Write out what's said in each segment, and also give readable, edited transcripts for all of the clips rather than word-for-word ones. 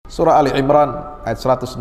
Surah Ali Imran ayat 165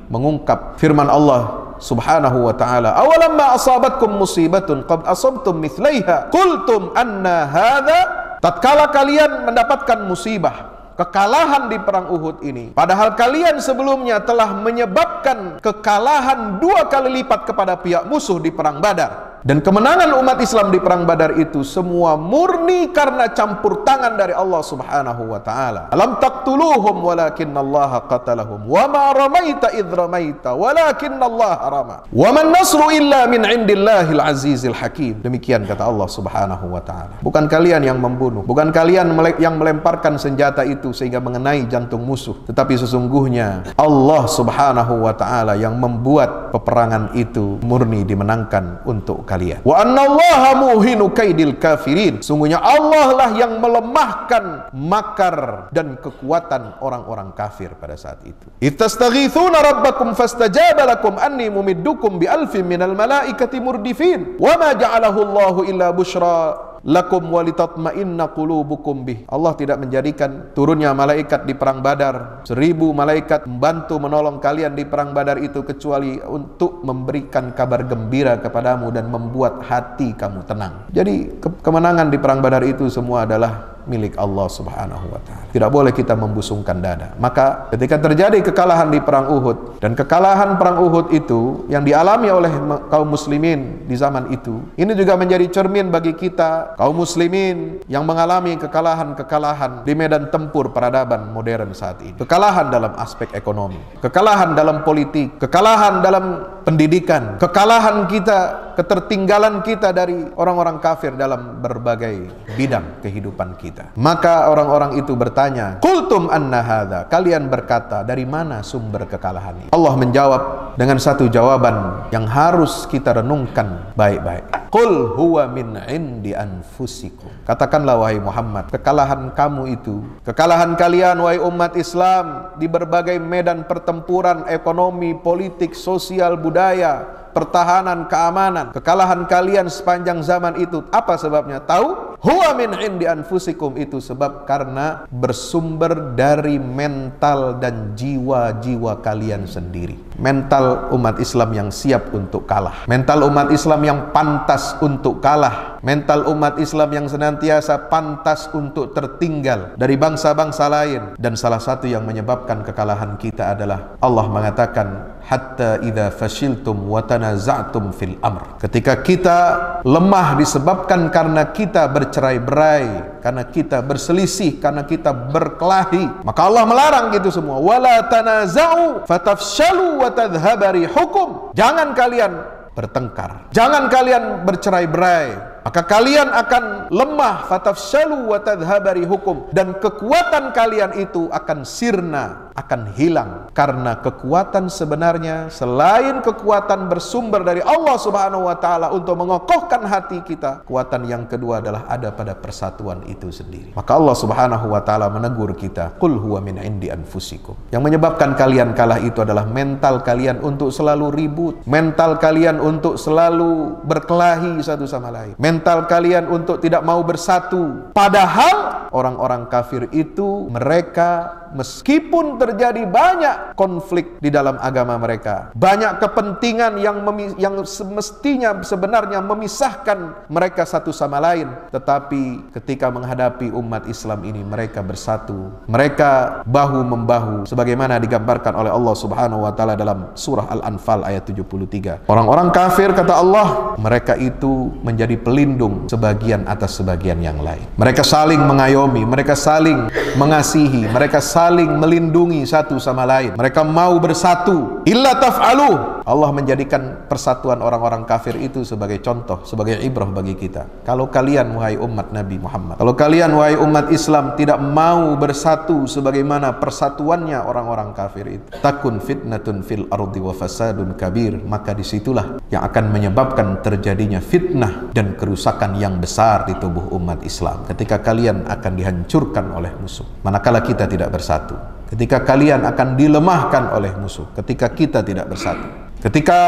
mengungkap firman Allah Subhanahu wa ta'ala, awalamma asabatkum musibatun qad asabtum mithlaiha qultum anna hadza. Tatkala kalian mendapatkan musibah, kekalahan di perang Uhud ini, padahal kalian sebelumnya telah menyebabkan kekalahan 2 kali lipat kepada pihak musuh di perang Badar. Dan kemenangan umat Islam di perang Badar itu semua murni karena campur tangan dari Allah Subhanahu wa ta'ala. Alam taqtuluhum walakinallaha qatalahum wa ma ramaita idh ramaita walakinallaha rama wa man nasru illa min indillahil azizil hakim. Demikian kata Allah Subhanahu wa ta'ala. Bukan kalian yang membunuh, bukan kalian yang melemparkan senjata itu sehingga mengenai jantung musuh, tetapi sesungguhnya Allah Subhanahu wa ta'ala yang membuat peperangan itu murni dimenangkan untuk kalian. Wa annallaha muhinu kaidil kafirin. Sungguhnya Allah lah yang melemahkan makar dan kekuatan orang-orang kafir pada saat itu. Ittastaghithuna rabbakum fastajaba lakum anni mumiddukum bi alfin minal malaikati murdifin. Wa ma ja'alahu Allahu illa busyra lakum walitatma'inna qulubukum bih. Allah tidak menjadikan turunnya malaikat di perang Badar, 1000 malaikat membantu menolong kalian di perang Badar itu kecuali untuk memberikan kabar gembira kepadamu dan membuat hati kamu tenang. Jadi kemenangan di perang Badar itu semua adalah milik Allah Subhanahu wa ta'ala. Tidak boleh kita membusungkan dada. Maka ketika terjadi kekalahan di perang Uhud, dan kekalahan perang Uhud itu yang dialami oleh kaum muslimin di zaman itu, ini juga menjadi cermin bagi kita kaum muslimin yang mengalami kekalahan-kekalahan di medan tempur peradaban modern saat ini. Kekalahan dalam aspek ekonomi, kekalahan dalam politik, kekalahan dalam pendidikan, kekalahan kita, ketertinggalan kita dari orang-orang kafir dalam berbagai bidang kehidupan kita. Maka orang-orang itu bertanya, qultum anna hadza, kalian berkata dari mana sumber kekalahan ini? Allah menjawab dengan satu jawaban yang harus kita renungkan baik-baik. Qul huwa min indi anfusikum. Katakanlah wahai Muhammad, kekalahan kamu itu, kekalahan kalian wahai umat Islam di berbagai medan pertempuran, ekonomi, politik, sosial, budaya, pertahanan, keamanan, kekalahan kalian sepanjang zaman itu apa sebabnya? Tahu? Huwa min indi anfusikum, itu sebab karena bersumber dari mental dan jiwa-jiwa kalian sendiri. Mental umat Islam yang siap untuk kalah, mental umat Islam yang pantas untuk kalah, mental umat Islam yang senantiasa pantas untuk tertinggal dari bangsa-bangsa lain. Dan salah satu yang menyebabkan kekalahan kita adalah Allah mengatakan, hatta idza fashiltum wa tanaza'tum fil amr. Ketika kita lemah disebabkan karena kita bercerai-berai, karena kita berselisih, karena kita berkelahi, maka Allah melarang gitu semua. Wala tanaza'u fatafshalu wa tadhhaba rihukum. Jangan kalian bertengkar, jangan kalian bercerai-berai, maka kalian akan lemah. Fatafshalu wa tadhhaba rihukum, dan kekuatan kalian itu akan sirna, akan hilang. Karena kekuatan sebenarnya selain kekuatan bersumber dari Allah Subhanahu wa ta'ala untuk mengokohkan hati kita, kekuatan yang kedua adalah ada pada persatuan itu sendiri. Maka Allah Subhanahu wa ta'ala menegur kita, qul huwa min indi anfusikum. Yang menyebabkan kalian kalah itu adalah mental kalian untuk selalu ribut, mental kalian untuk selalu berkelahi satu sama lain, mental kalian untuk tidak mau bersatu. Padahal orang-orang kafir itu, mereka meskipun terjadi banyak konflik di dalam agama mereka, banyak kepentingan yang semestinya sebenarnya memisahkan mereka satu sama lain, tetapi ketika menghadapi umat Islam ini mereka bersatu, mereka bahu-membahu sebagaimana digambarkan oleh Allah Subhanahu wa ta'ala dalam surah Al-Anfal ayat 73. Orang-orang kafir, kata Allah, mereka itu menjadi pelindung sebagian atas sebagian yang lain. Mereka saling mengayomi, mereka saling mengasihi, mereka saling melindungi satu sama lain. Mereka mau bersatu. Illa taf'alu. Allah menjadikan persatuan orang-orang kafir itu sebagai contoh, sebagai ibrah bagi kita. Kalau kalian wahai umat Nabi Muhammad, kalau kalian wahai umat Islam tidak mau bersatu sebagaimana persatuannya orang-orang kafir itu, takun fitnatun fil ardi wa fasadun kabir, maka disitulah yang akan menyebabkan terjadinya fitnah dan kerusakan yang besar di tubuh umat Islam, ketika kalian akan dihancurkan oleh musuh manakala kita tidak bersatu, ketika kalian akan dilemahkan oleh musuh ketika kita tidak bersatu, ketika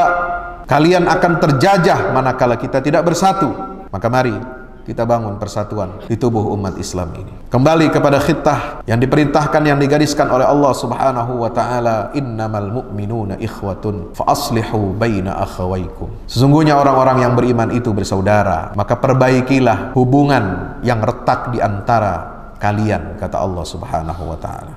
kalian akan terjajah manakala kita tidak bersatu. Maka mari kita bangun persatuan di tubuh umat Islam ini. Kembali kepada khitah yang diperintahkan, yang digariskan oleh Allah Subhanahu wa taala, innamal mu'minuna ikhwatun fa aslihu baina akhawaykum. Sesungguhnya orang-orang yang beriman itu bersaudara, maka perbaikilah hubungan yang retak di antara kalian, kata Allah Subhanahu wa taala.